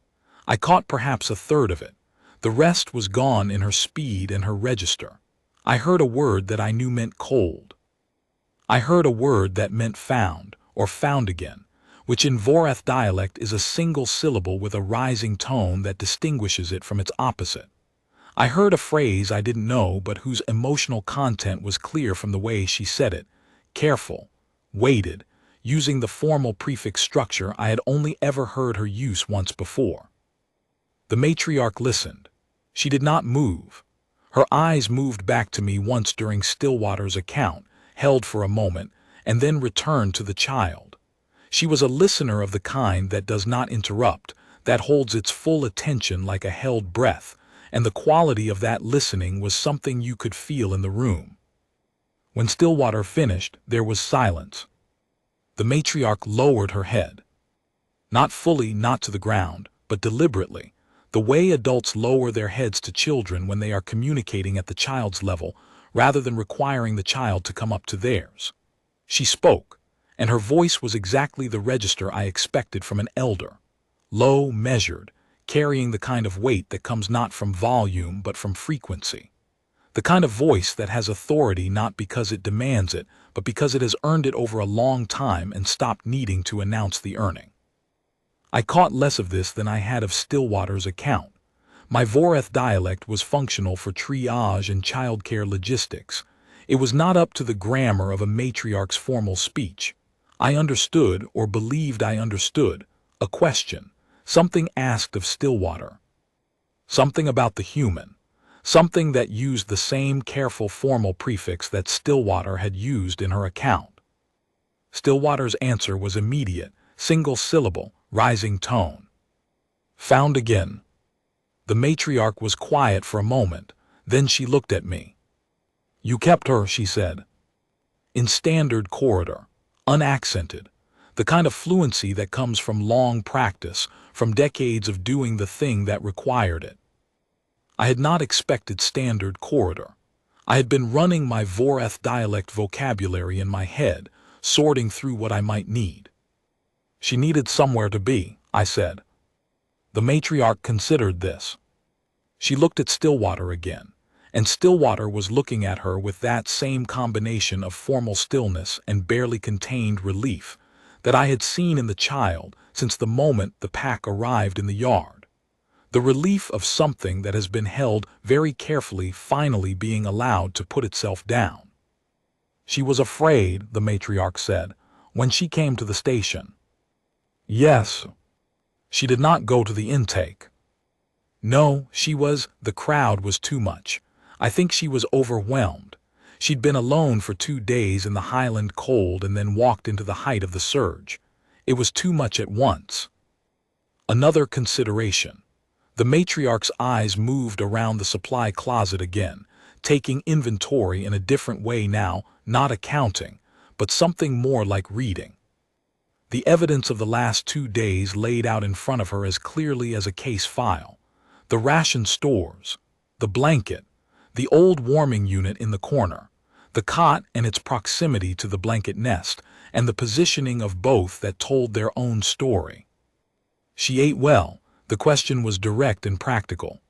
I caught perhaps a third of it. The rest was gone in her speed and her register. I heard a word that I knew meant cold. I heard a word that meant found, or found again, which in Voreth dialect is a single syllable with a rising tone that distinguishes it from its opposite. I heard a phrase I didn't know but whose emotional content was clear from the way she said it, careful, weighted, using the formal prefix structure I had only ever heard her use once before. The matriarch listened. She did not move. Her eyes moved back to me once during Stillwater's account, held for a moment, and then returned to the child. She was a listener of the kind that does not interrupt, that holds its full attention like a held breath, and the quality of that listening was something you could feel in the room. When Stillwater finished, there was silence. The matriarch lowered her head. Not fully, not to the ground, but deliberately, the way adults lower their heads to children when they are communicating at the child's level, rather than requiring the child to come up to theirs. She spoke, and her voice was exactly the register I expected from an elder. Low, measured, carrying the kind of weight that comes not from volume but from frequency. The kind of voice that has authority not because it demands it, but because it has earned it over a long time and stopped needing to announce the earning. I caught less of this than I had of Stillwater's account. My Voreth dialect was functional for triage and childcare logistics. It was not up to the grammar of a matriarch's formal speech. I understood, or believed I understood, a question, something asked of Stillwater. Something about the human, something that used the same careful formal prefix that Stillwater had used in her account. Stillwater's answer was immediate, single syllable, rising tone. Found again. The matriarch was quiet for a moment, then she looked at me. You kept her, she said. In standard corridor, unaccented, the kind of fluency that comes from long practice, from decades of doing the thing that required it. I had not expected standard corridor. I had been running my Voreth dialect vocabulary in my head, sorting through what I might need. She needed somewhere to be, I said. The matriarch considered this. She looked at Stillwater again, and Stillwater was looking at her with that same combination of formal stillness and barely contained relief that I had seen in the child since the moment the pack arrived in the yard. The relief of something that has been held very carefully finally being allowed to put itself down. She was afraid, the matriarch said, when she came to the station. Yes. She did not go to the intake. No, the crowd was too much. I think she was overwhelmed. She'd been alone for 2 days in the highland cold and then walked into the height of the surge. It was too much at once. Another consideration. The matriarch's eyes moved around the supply closet again, taking inventory in a different way now, not accounting, but something more like reading. The evidence of the last 2 days laid out in front of her as clearly as a case file. The ration stores, the blanket, the old warming unit in the corner, the cot and its proximity to the blanket nest, and the positioning of both that told their own story. She ate well. The question was direct and practical.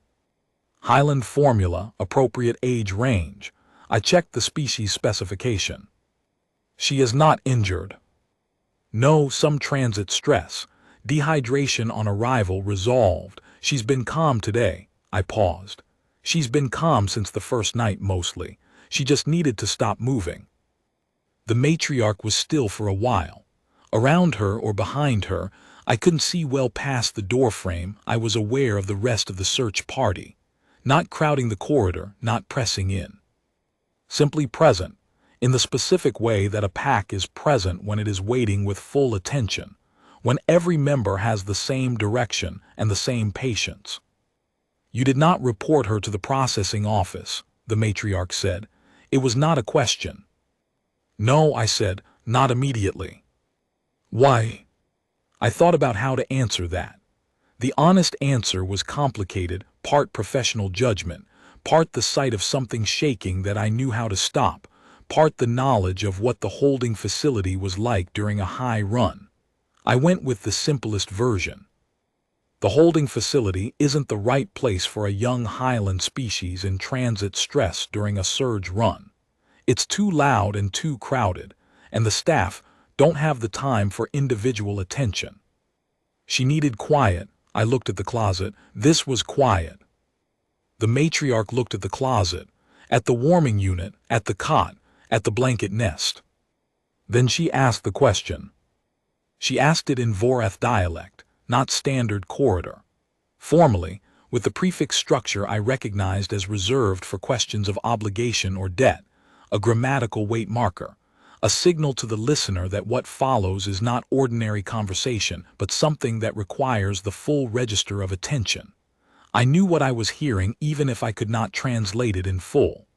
Highland formula, appropriate age range. I checked the species specification. She is not injured. No, some transit stress. Dehydration on arrival resolved. She's been calm today. I paused. She's been calm since the first night mostly. She just needed to stop moving. The matriarch was still for a while. Around her or behind her, I couldn't see well past the doorframe. I was aware of the rest of the search party. Not crowding the corridor, not pressing in. Simply present, in the specific way that a pack is present when it is waiting with full attention, when every member has the same direction and the same patience. You did not report her to the processing office, the matriarch said. It was not a question. No, I said, not immediately. Why? I thought about how to answer that. The honest answer was complicated, part professional judgment, part the sight of something shaking that I knew how to stop, part the knowledge of what the holding facility was like during a high run. I went with the simplest version. The holding facility isn't the right place for a young highland species in transit stress during a surge run. It's too loud and too crowded, and the staff don't have the time for individual attention. She needed quiet. I looked at the closet. This was quiet. The matriarch looked at the closet, at the warming unit, at the cot, at the blanket nest. Then she asked the question. She asked it in Voreth dialect, not standard corridor. Formally, with the prefix structure I recognized as reserved for questions of obligation or debt, a grammatical weight marker, a signal to the listener that what follows is not ordinary conversation, but something that requires the full register of attention. I knew what I was hearing even if I could not translate it in full.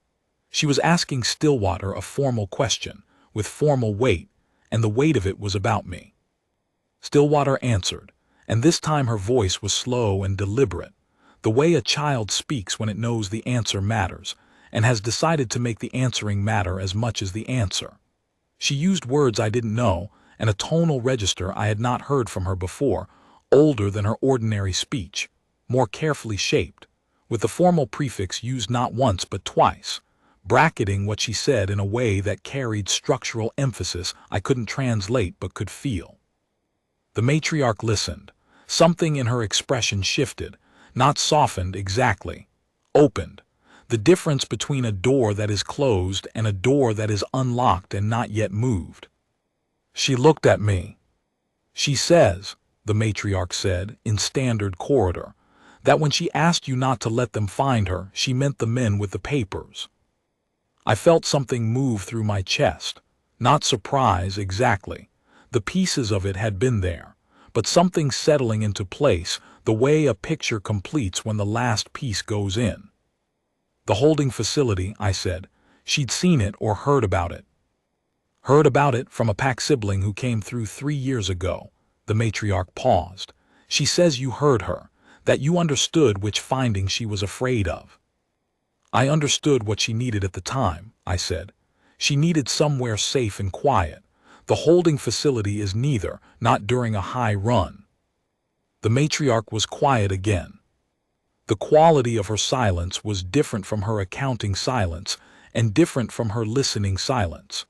She was asking Stillwater a formal question, with formal weight, and the weight of it was about me. Stillwater answered, and this time her voice was slow and deliberate, the way a child speaks when it knows the answer matters, and has decided to make the answering matter as much as the answer. She used words I didn't know, and a tonal register I had not heard from her before, older than her ordinary speech, more carefully shaped, with the formal prefix used not once but twice, bracketing what she said in a way that carried structural emphasis I couldn't translate but could feel. The matriarch listened. Something in her expression shifted, not softened exactly, opened. The difference between a door that is closed and a door that is unlocked and not yet moved. She looked at me. She says, the matriarch said, in standard corridor, that when she asked you not to let them find her, she meant the men with the papers. I felt something move through my chest, not surprise exactly. The pieces of it had been there, but something settling into place, the way a picture completes when the last piece goes in. The holding facility, I said. She'd seen it or heard about it. Heard about it from a pack sibling who came through 3 years ago. The matriarch paused. She says you heard her, that you understood which finding she was afraid of. I understood what she needed at the time, I said. She needed somewhere safe and quiet. The holding facility is neither, not during a high run. The matriarch was quiet again. The quality of her silence was different from her accounting silence and different from her listening silence.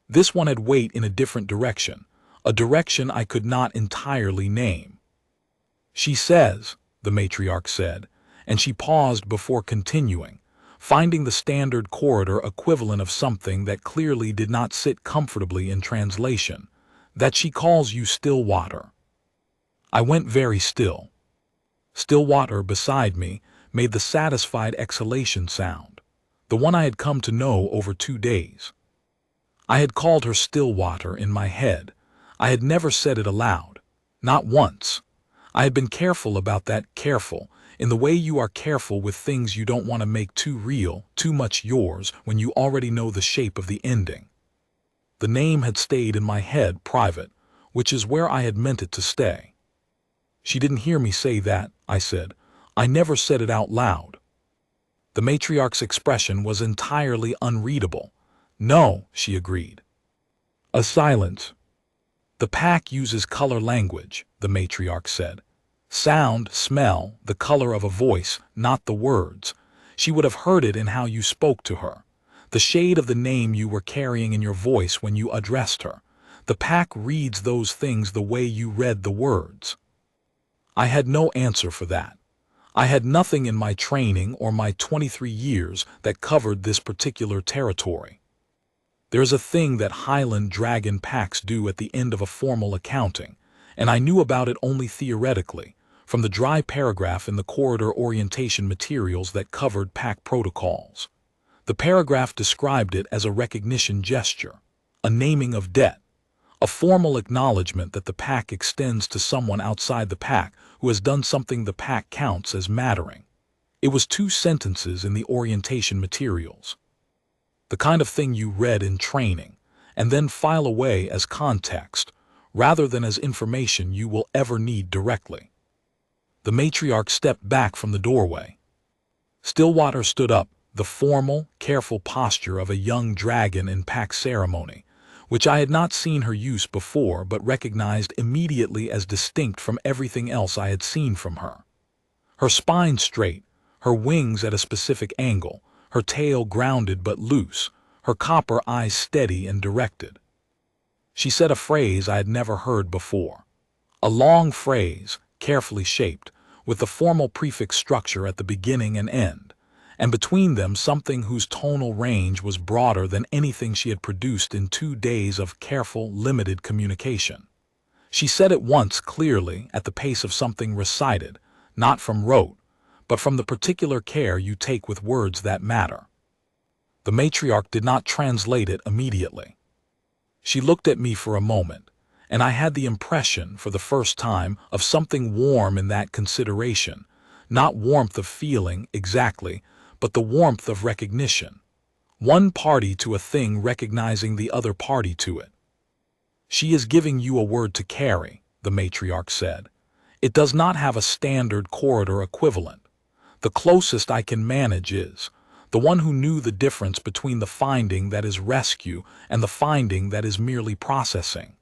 This one had weight in a different direction, a direction I could not entirely name. She says, the matriarch said, and she paused before continuing, finding the standard corridor equivalent of something that clearly did not sit comfortably in translation, that she calls you Stillwater. I went very still. Stillwater beside me made the satisfied exhalation sound, the one I had come to know over 2 days. I had called her Stillwater in my head. I had never said it aloud, not once. I had been careful about that, careful, in the way you are careful with things you don't want to make too real, too much yours, when you already know the shape of the ending. The name had stayed in my head private, which is where I had meant it to stay. She didn't hear me say that, I said. I never said it out loud. The matriarch's expression was entirely unreadable. No, she agreed. A silence. The pack uses color language, the matriarch said. Sound, smell, the color of a voice, not the words. She would have heard it in how you spoke to her. The shade of the name you were carrying in your voice when you addressed her. The pack reads those things the way you read the words. I had no answer for that. I had nothing in my training or my 23 years that covered this particular territory. There's a thing that Highland dragon packs do at the end of a formal accounting, and I knew about it only theoretically, from the dry paragraph in the corridor orientation materials that covered pack protocols. The paragraph described it as a recognition gesture, a naming of debt, a formal acknowledgement that the pack extends to someone outside the pack who has done something the pack counts as mattering. It was 2 sentences in the orientation materials. The kind of thing you read in training, and then file away as context, rather than as information you will ever need directly. The matriarch stepped back from the doorway. Stillwater stood up, the formal, careful posture of a young dragon in pack ceremony, which I had not seen her use before but recognized immediately as distinct from everything else I had seen from her. Her spine straight, her wings at a specific angle, her tail grounded but loose, her copper eyes steady and directed. She said a phrase I had never heard before. A long phrase, carefully shaped, with the formal prefix structure at the beginning and end, and between them something whose tonal range was broader than anything she had produced in 2 days of careful, limited communication. She said it once clearly at the pace of something recited, not from rote, but from the particular care you take with words that matter. The matriarch did not translate it immediately. She looked at me for a moment, and I had the impression, for the first time, of something warm in that consideration, not warmth of feeling, exactly, but the warmth of recognition. One party to a thing recognizing the other party to it. She is giving you a word to carry, the matriarch said. It does not have a standard corridor equivalent. The closest I can manage is the one who knew the difference between the finding that is rescue and the finding that is merely processing.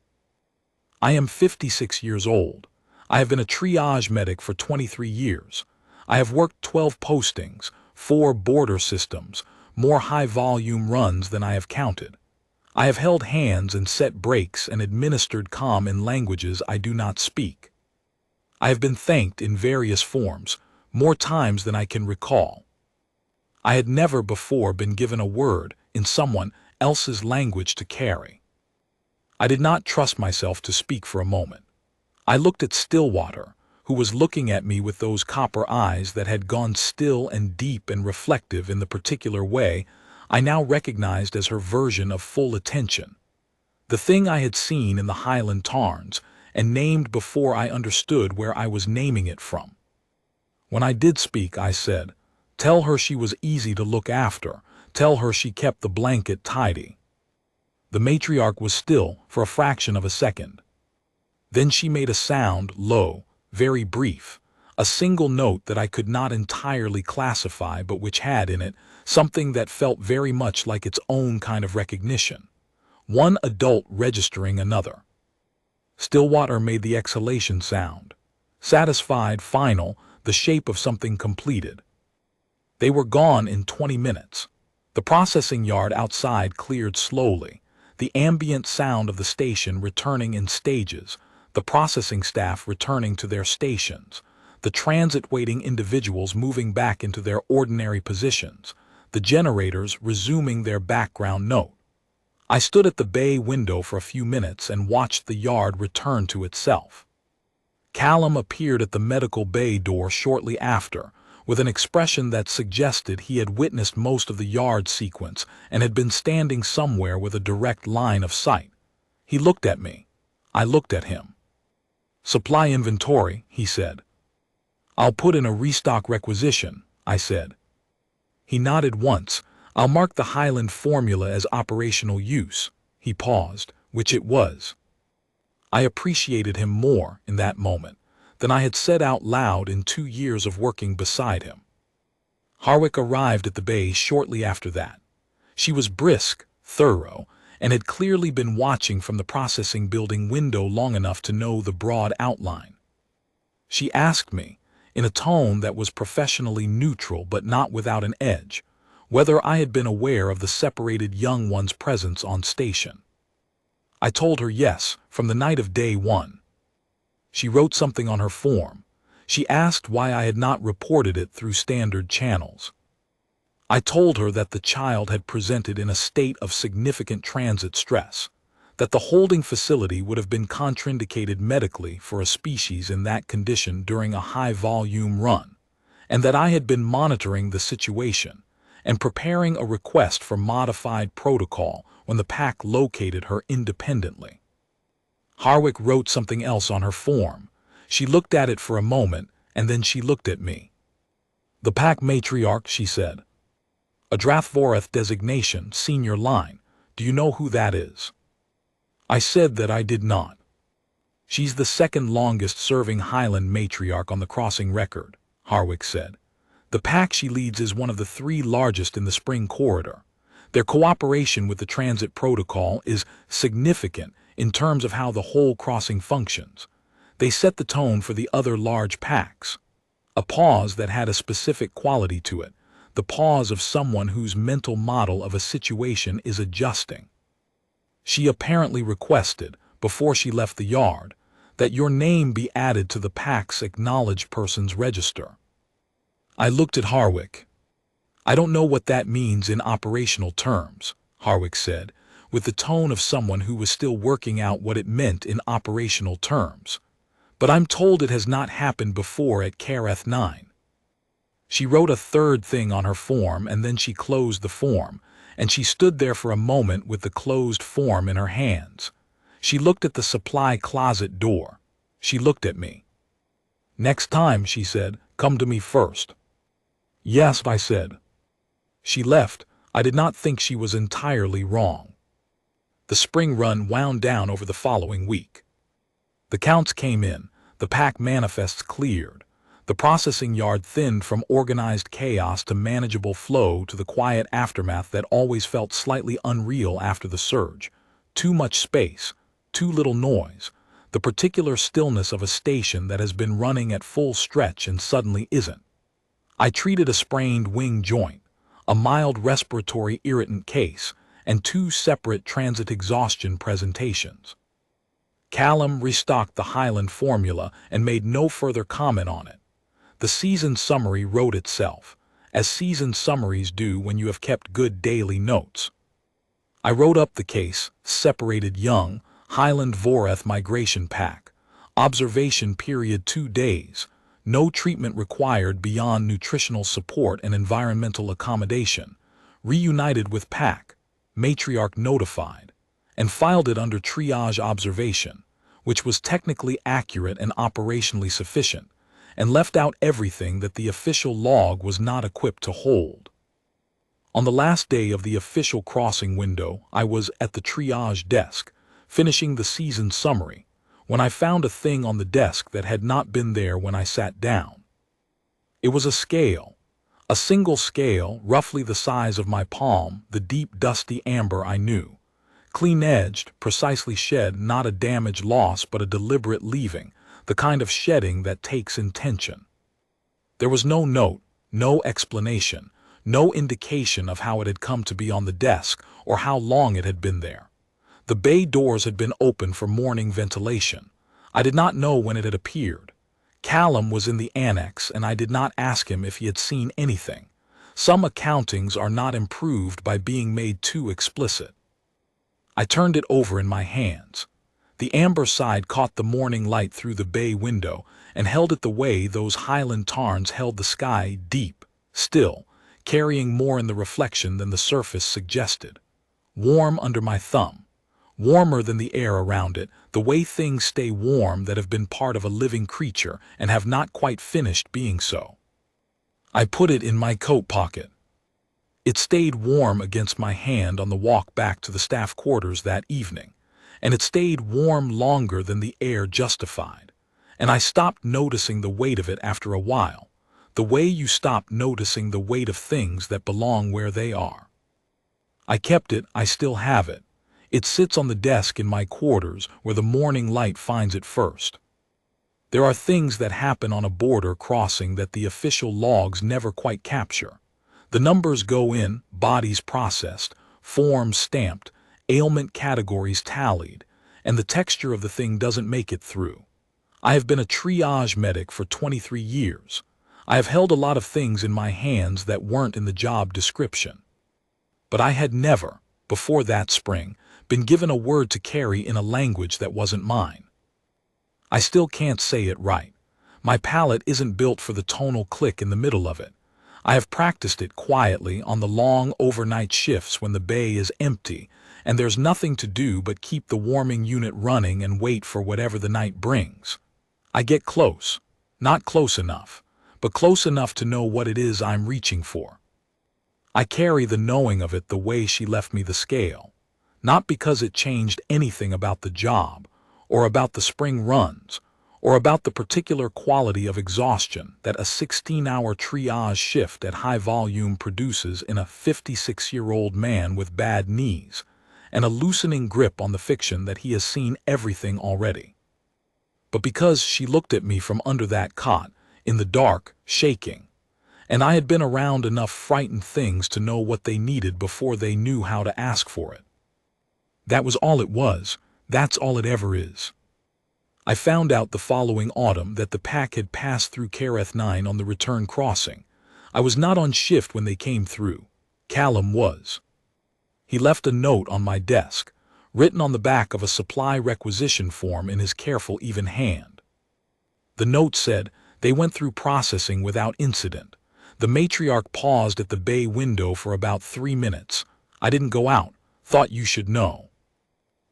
I am 56 years old. I have been a triage medic for 23 years. I have worked 12 postings, 4 border systems, more high-volume runs than I have counted. I have held hands and set brakes and administered calm in languages I do not speak. I have been thanked in various forms, more times than I can recall. I had never before been given a word in someone else's language to carry. I did not trust myself to speak for a moment. I looked at Stillwater, who was looking at me with those copper eyes that had gone still and deep and reflective in the particular way I now recognized as her version of full attention. The thing I had seen in the Highland tarns and named before I understood where I was naming it from. When I did speak, I said, "Tell her she was easy to look after. Tell her she kept the blanket tidy." The matriarch was still for a fraction of a second. Then she made a sound, low, very brief. A single note that I could not entirely classify but which had in it something that felt very much like its own kind of recognition. One adult registering another. Stillwater made the exhalation sound. Satisfied, final, the shape of something completed. They were gone in 20 minutes. The processing yard outside cleared slowly, the ambient sound of the station returning in stages, the processing staff returning to their stations, the transit-waiting individuals moving back into their ordinary positions, the generators resuming their background note. I stood at the bay window for a few minutes and watched the yard return to itself. Callum appeared at the medical bay door shortly after, with an expression that suggested he had witnessed most of the yard sequence and had been standing somewhere with a direct line of sight. He looked at me. I looked at him. "Supply inventory," he said. "I'll put in a restock requisition," I said. He nodded once. "I'll mark the Highland formula as operational use." He paused, which it was. I appreciated him more in that moment than I had said out loud in 2 years of working beside him. Harwick arrived at the bay shortly after that. She was brisk, thorough, and had clearly been watching from the processing building window long enough to know the broad outline. She asked me, in a tone that was professionally neutral but not without an edge, whether I had been aware of the separated young one's presence on station. I told her yes, from the night of day one. She wrote something on her form. She asked why I had not reported it through standard channels. I told her that the child had presented in a state of significant transit stress, that the holding facility would have been contraindicated medically for a species in that condition during a high-volume run, and that I had been monitoring the situation and preparing a request for modified protocol when the pack located her independently. Harwick wrote something else on her form. She looked at it for a moment, and then she looked at me. "The pack matriarch," she said. "A Drathvorath designation, senior line. Do you know who that is?" I said that I did not. "She's the second longest-serving Highland matriarch on the crossing record," Harwick said. "The pack she leads is one of the 3 largest in the Spring Corridor. Their cooperation with the transit protocol is significant in terms of how the whole crossing functions. They set the tone for the other large packs." A pause that had a specific quality to it, the pause of someone whose mental model of a situation is adjusting. "She apparently requested, before she left the yard, that your name be added to the pack's acknowledged persons register." I looked at Harwick. "I don't know what that means in operational terms," Harwick said, with the tone of someone who was still working out what it meant in operational terms. "But I'm told it has not happened before at Kareth 9. She wrote a third thing on her form, and then she closed the form, and she stood there for a moment with the closed form in her hands. She looked at the supply closet door. She looked at me. "Next time," she said, "come to me first." "Yes," I said. She left. I did not think she was entirely wrong. The spring run wound down over the following week. The counts came in, the pack manifests cleared, the processing yard thinned from organized chaos to manageable flow to the quiet aftermath that always felt slightly unreal after the surge. Too much space, too little noise, the particular stillness of a station that has been running at full stretch and suddenly isn't. I treated a sprained wing joint, a mild respiratory irritant case, and 2 separate transit exhaustion presentations. Callum restocked the Highland formula and made no further comment on it. The season summary wrote itself, as season summaries do when you have kept good daily notes. I wrote up the case, separated young, Highland Vorath migration pack, observation period 2 days, no treatment required beyond nutritional support and environmental accommodation, reunited with pack, matriarch notified, and filed it under triage observation, which was technically accurate and operationally sufficient, and left out everything that the official log was not equipped to hold. On the last day of the official crossing window, I was at the triage desk, finishing the season summary, when I found a thing on the desk that had not been there when I sat down. It was a scale. A single scale, roughly the size of my palm, the deep dusty amber I knew. Clean-edged, precisely shed, not a damaged loss but a deliberate leaving, the kind of shedding that takes intention. There was no note, no explanation, no indication of how it had come to be on the desk or how long it had been there. The bay doors had been open for morning ventilation. I did not know when it had appeared. Callum was in the annex, and I did not ask him if he had seen anything. Some accountings are not improved by being made too explicit. I turned it over in my hands. The amber side caught the morning light through the bay window and held it the way those highland tarns held the sky, deep, still, carrying more in the reflection than the surface suggested. Warm under my thumb. Warmer than the air around it, the way things stay warm that have been part of a living creature and have not quite finished being so. I put it in my coat pocket. It stayed warm against my hand on the walk back to the staff quarters that evening, and it stayed warm longer than the air justified, and I stopped noticing the weight of it after a while, the way you stop noticing the weight of things that belong where they are. I kept it, I still have it. It sits on the desk in my quarters where the morning light finds it first. There are things that happen on a border crossing that the official logs never quite capture. The numbers go in, bodies processed, forms stamped, ailment categories tallied, and the texture of the thing doesn't make it through. I have been a triage medic for 23 years. I have held a lot of things in my hands that weren't in the job description. But I had never, before that spring, been given a word to carry in a language that wasn't mine. I still can't say it right. My palate isn't built for the tonal click in the middle of it. I have practiced it quietly on the long overnight shifts when the bay is empty and there's nothing to do but keep the warming unit running and wait for whatever the night brings. I get close. Not close enough, but close enough to know what it is I'm reaching for. I carry the knowing of it the way she left me the scale. Not because it changed anything about the job, or about the spring runs, or about the particular quality of exhaustion that a 16-hour triage shift at high volume produces in a 56-year-old man with bad knees, and a loosening grip on the fiction that he has seen everything already. But because she looked at me from under that cot, in the dark, shaking, and I had been around enough frightened things to know what they needed before they knew how to ask for it. That was all it was. That's all it ever is. I found out the following autumn that the pack had passed through Careth 9 on the return crossing. I was not on shift when they came through. Callum was. He left a note on my desk, written on the back of a supply requisition form in his careful, even hand. The note said, "They went through processing without incident. The matriarch paused at the bay window for about 3 minutes. I didn't go out. Thought you should know."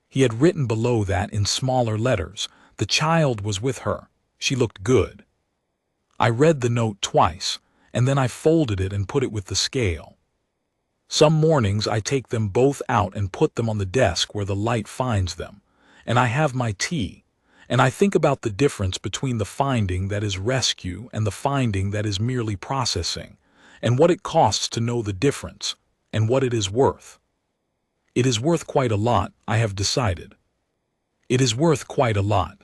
He had written below that in smaller letters, "The child was with her. She looked good." I read the note twice, and then I folded it and put it with the scale. Some mornings I take them both out and put them on the desk where the light finds them, and I have my tea, and I think about the difference between the finding that is rescue and the finding that is merely processing, and what it costs to know the difference, and what it is worth. It is worth quite a lot, I have decided. It is worth quite a lot.